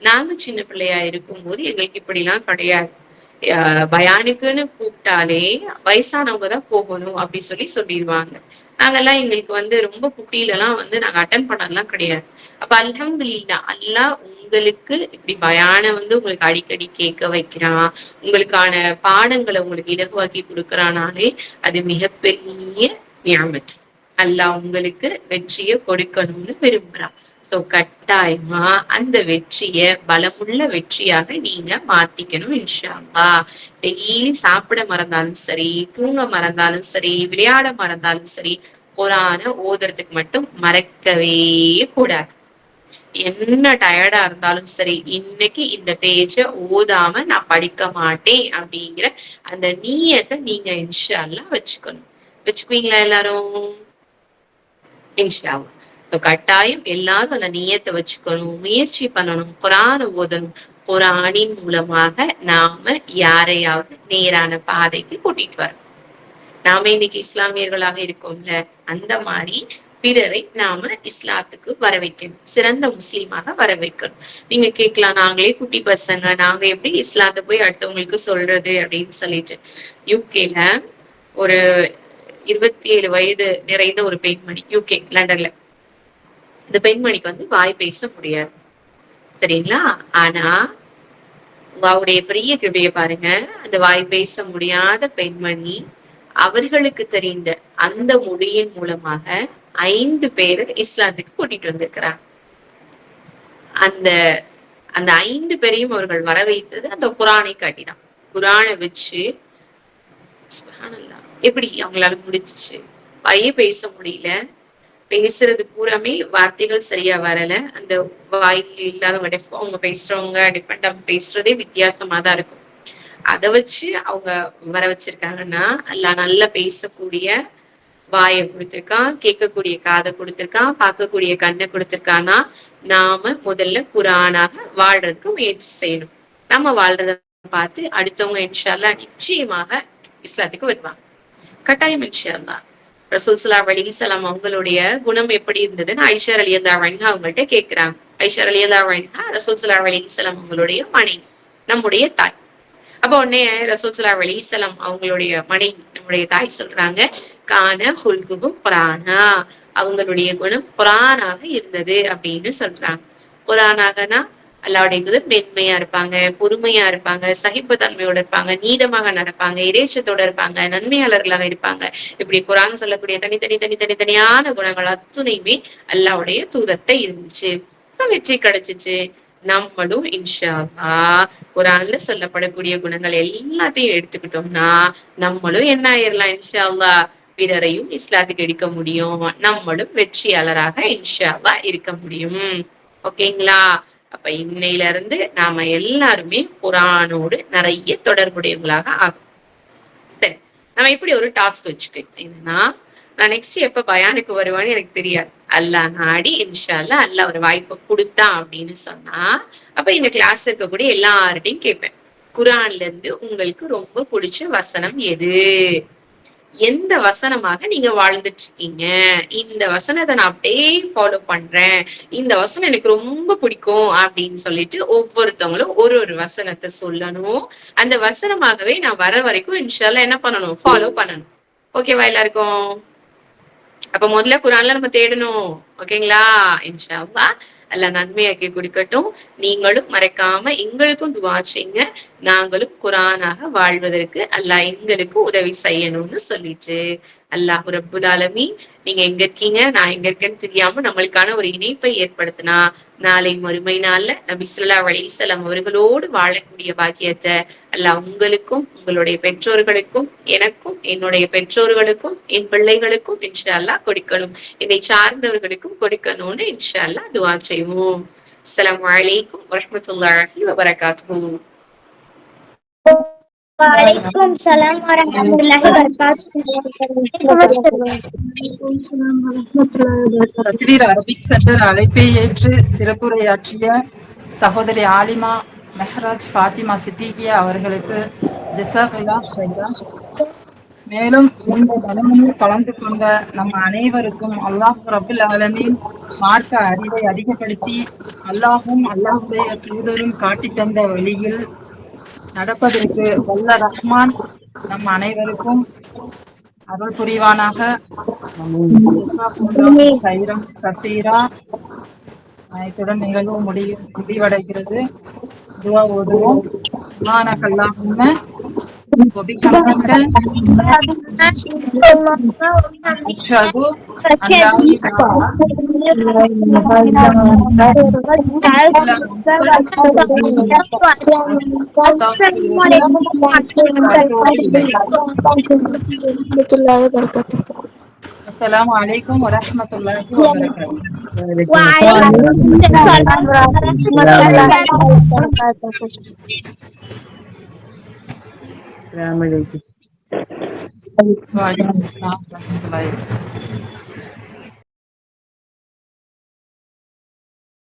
நாங்க சின்ன பிள்ளையா இருக்கும்போது எங்களுக்கு இப்படி எல்லாம் கிடையாது. பயானுக்குன்னு கூப்பிட்டாலே வயசானவங்க தான் போகணும் அப்படி சொல்லிடுவாங்க. நாங்கெல்லாம் எங்களுக்கு ரொம்ப குட்டியில எல்லாம் நாங்க அட்டன் பண்ணதெல்லாம் கிடையாது. அப்ப அல்ஹம்துலில்லாஹ், அல்லாஹ் உங்களுக்கு இப்படி பயான உங்களுக்கு அடிக்கடி கேட்க வைக்கிறான், உங்களுக்கான பாடங்களை உங்களுக்கு இலகுவாக்கி கொடுக்கறானாலே அது மிகப்பெரிய நியாமத். அல்லாஹ் உங்களுக்கு வெற்றியை கொடுக்கணும்னு விரும்புறான். சோ கட்டாயமா அந்த வெற்றிய பலமுள்ள வெற்றியாக நீங்க மாத்திக்கணும் இன்ஷா அல்லாஹ். டெய்லி சாப்பிட மறந்தாலும் சரி, தூங்க மறந்தாலும் சரி, விளையாட மறந்தாலும் சரி, குர்ஆனை ஓதுறதுக்கு மட்டும் மறக்கவே கூடாது. என்ன டயர்டா இருந்தாலும் சரி, இன்னைக்கு இந்த பேஜ ஓதாம நான் படிக்க மாட்டேன் அப்படிங்கிற அந்த நியத்தை நீங்க இன்ஷா அல்லாஹ் வச்சுக்கணும். வச்சுக்குவீங்களா எல்லாரும்? இன்ஷா அல்லாஹ். சோ கட்டாயம் எல்லாரும் அந்த நியத்தை வச்சுக்கணும், முயற்சி பண்ணணும், குர்ஆனை ஓதணும். குர்ஆனின் மூலமாக நாம யாரையாவது நேரான பாதைக்கு கூட்டிட்டு வரணும். நாம இன்னைக்கு இஸ்லாமியர்களாக இருக்கோம்ல, அந்த மாதிரி பிறரை நாம இஸ்லாத்துக்கு வர வைக்கணும், சிறந்த முஸ்லீமாக வர வைக்கணும். நீங்க கேட்கலாம், நாங்களே குட்டி பசங்க, நாங்க எப்படி இஸ்லாத்தை போய் அடுத்தவங்களுக்கு சொல்றது அப்படின்னு சொல்லிட்டு. யூகேல ஒரு 27 வயது நிறைந்த ஒரு பெண்மணி, யூகே லண்டன்ல, இந்த பெண்மணிக்கு வாய் பேச முடியாது, சரிங்களா? ஆனா அல்லாஹ்வுடைய பெரிய கிருபையை பாருங்க, அந்த வாய் பேச முடியாத பெண்மணி அவர்களுக்கு தெரிந்த அந்த மொழியின் மூலமாக 5 பேரை இஸ்லாத்துக்கு கூட்டிட்டு வந்திருக்கிறாங்க. அந்த அந்த 5 பேரையும் அவர்கள் வர வைத்தது அந்த குர்ஆனை காட்டினான். குர்ஆனை வச்சு சுப்ஹானல்லாஹ், எப்படி அவங்களால முடிஞ்சிச்சு? வாயே பேச முடியல, பேசுறது பூராமே வார்த்தைகள் சரியா வரல, அந்த வாயில் இல்லாதவங்க அவங்க பேசுறவங்க டிஃபரெண்டா பேசுறதே வித்தியாசமா தான் இருக்கும். அதை வச்சு அவங்க வர வச்சிருக்காங்கன்னா அல்லாஹ் நல்லா பேசக்கூடிய வாயை கொடுத்திருக்கான், கேட்கக்கூடிய காதை கொடுத்திருக்கான், பார்க்கக்கூடிய கண்ணை கொடுத்திருக்கான்னா நாம முதல்ல குர்ஆனாக வாழ்றதுக்கு முயற்சி செய்யணும். நம்ம வாழ்றத பார்த்து அடுத்தவங்க இன்ஷா அல்லாஹ் நிச்சயமாக இஸ்லாத்துக்கு வருவாங்க, கட்டாயம் இன்ஷா அல்லாஹ். ரசூல் ஸல்லல்லாஹு அலைஹி வஸல்லம் அவங்களுடைய குணம் எப்படி இருந்ததுன்னு ஐஷா ரலியல்லாஹு அன்ஹா அவங்கள்ட்ட கேக்குறாங்க. ஐஷா ரலியல்லாஹு அன்ஹா ரசூல் ஸல்லல்லாஹு அலைஹி வஸல்லம் அவங்களுடைய மனைவி, நம்முடைய தாய். அப்ப உடனே ரசூல் ஸல்லல்லாஹு அலைஹி வஸல்லம் அவங்களுடைய மனைவி, நம்முடைய தாய் சொல்றாங்க, கான ஹுல்குஹு குர்ஆனா, அவங்களுடைய குணம் குர்ஆனாக இருந்தது அப்படின்னு சொல்றாங்க. குர்ஆனாகனா அல்லாஹ்வுடைய தூதர் மென்மையா இருப்பாங்க, பொறுமையா இருப்பாங்க, சகிப்புத்தன்மையோட இருப்பாங்க, நீதமாக நடப்பாங்க, இறைச்சத்தோட இருப்பாங்க, நன்மையாளர்களாக இருப்பாங்க. இப்படி குர்ஆன் சொல்லக்கூடிய தனித்தனியான குணங்கள் அத்துணையுமே அல்லாஹ்வுடைய தூதர்ட்ட இருந்துச்சு. சோ வெற்றி கிடைச்சிச்சு. நம்மளும் இன்ஷா அல்லாஹ் குர்ஆன்ல சொல்லப்படக்கூடிய குணங்கள் எல்லாத்தையும் எடுத்துக்கிட்டோம்னா நம்மளும் என்ன ஆயிரலாம் இன்ஷா அல்லாஹ், பிறரையும் இஸ்லாத்துக்கு எடுக்க முடியும், நம்மளும் வெற்றியாளராக இன்ஷா அல்லாஹ் இருக்க முடியும். ஓகேங்களா? அப்ப இன்னையில இருந்து நாம எல்லாருமே குர்ஆனோடு நிறைய தொடர்புடையவங்களாக ஆகும். சரி, நம்ம இப்படி ஒரு டாஸ்க் வச்சுக்கலாம். என்னன்னா, நான் நெக்ஸ்ட் எப்ப பயானுக்கு வருவான்னு எனக்கு தெரியாது. அல்லாஹ் நாடி இன்ஷா அல்லாஹ் அல்லாஹ் ஒரு வாய்ப்பை கொடுத்தான் அப்படின்னு சொன்னா, அப்ப இந்த கிளாஸ் இருக்கக்கூடிய எல்லார்ட்டையும் கேட்பேன், குர்ஆன்ல இருந்து உங்களுக்கு ரொம்ப பிடிச்ச வசனம் எது? எந்த வசனமாக நீங்க வாழ்ந்துட்டு இருக்கீங்க? இந்த வசனத்தை நான் அப்படியே ஃபாலோ பண்றேன், இந்த வசனம் எனக்கு ரொம்ப பிடிக்கும் அப்படின்னு சொல்லிட்டு ஒவ்வொருத்தவங்களும் ஒரு ஒரு வசனத்தை சொல்லணும். அந்த வசனமாகவே நான் வர வரைக்கும் இன்ஷா அல்லாஹ் என்ன பண்ணணும்? ஃபாலோ பண்ணணும். ஓகேவா எல்லாருக்கும்? அப்ப முதல்ல குர்ஆன்ல நம்ம தேடணும். ஓகேங்களா? இன்ஷா அல்லாஹ் அல்லாஹ் நன்மையாக்கி கொடுக்கட்டும். நீங்களும் மறக்காம எங்களுக்கும் துஆ செய்யுங்க. நாங்களும் குர்ஆனாக வாழ்வதற்கு அல்லாஹ் எங்களுக்கு உதவி செய்யணும்னு சொல்லிட்டு, அல்லாஹ் ரப்புல் ஆலமீன் நீங்க எங்க இருக்கீங்க, நான் எங்க இருக்கேன்னு தெரியாம நம்மளுக்கான ஒரு இணைப்பை ஏற்படுத்தினா, நாளை மறுமை நாள்ல நபி ஸல்லல்லாஹு அலைஹி வஸல்லம் அவர்களோடு வாழக்கூடிய பாக்கியத்தை அல்லாஹ் உங்களுக்கும், உங்களுடைய பெற்றோர்களுக்கும், எனக்கும், என்னுடைய பெற்றோர்களுக்கும், என் பிள்ளைகளுக்கும் இன்ஷா அல்லாஹ் கொடுக்கணும். என்னை சார்ந்தவர்களுக்கும் கொடுக்கணும்னு இன்ஷா அல்லாஹ் துஆ செய்வோம். அஸ்ஸலாமு அலைக்கும் வரஹ்மத்துல்லாஹி வபரகாத்துஹு. وعليكم السلام ورحمة الله وبركاته. தக்பீர் அரபிக் சென்டர் அழைப்பை ஏற்று சிறப்புரையாற்றிய சகோதரி ஆலிமா மெஹராஜ் ஃபாத்திமா சித்திகியா அவர்களுக்கு ஜஸாக்கல்லாஹ் ஹைரா. மேலும் இந்த தினமும் கலந்து கொண்ட நம் அனைவருக்கும் அல்லாஹ் ரப்புல் ஆலமீன் மார்க்க அறிவை அதிகப்படுத்தி அல்லாஹும் அல்லாஹுடைய தூதரும் காட்டித் தந்த வழியில் நடப்பதற்கு வல்ல ரஹ்மான் நம் அனைவருக்கும் அருள் புரிவானாக. சைரம் கசீரா. இத்துடன் நிகழ்வு முடிவடைகிறது. துவா ஓதுவோம். சுப்ஹானக்கல்லாஹும்ம வபிஹம்திக அஷ்ஹது அல்லா இலாஹா இல்லா அன்த அஸ்தக்ஃபிருக வ அத்தூபு இலைக். அஸ்ஸலாமு அலைக்கும் வரஹ்மத்துல்லாஹி வபரகாத்துஹு. وعليكم السلام ورحمة الله وبركاته. السلام عليكم. வ அலைக்கும் அஸ்ஸலாம் வரஹ்மத்துல்லாஹி வபரகாத்துஹு.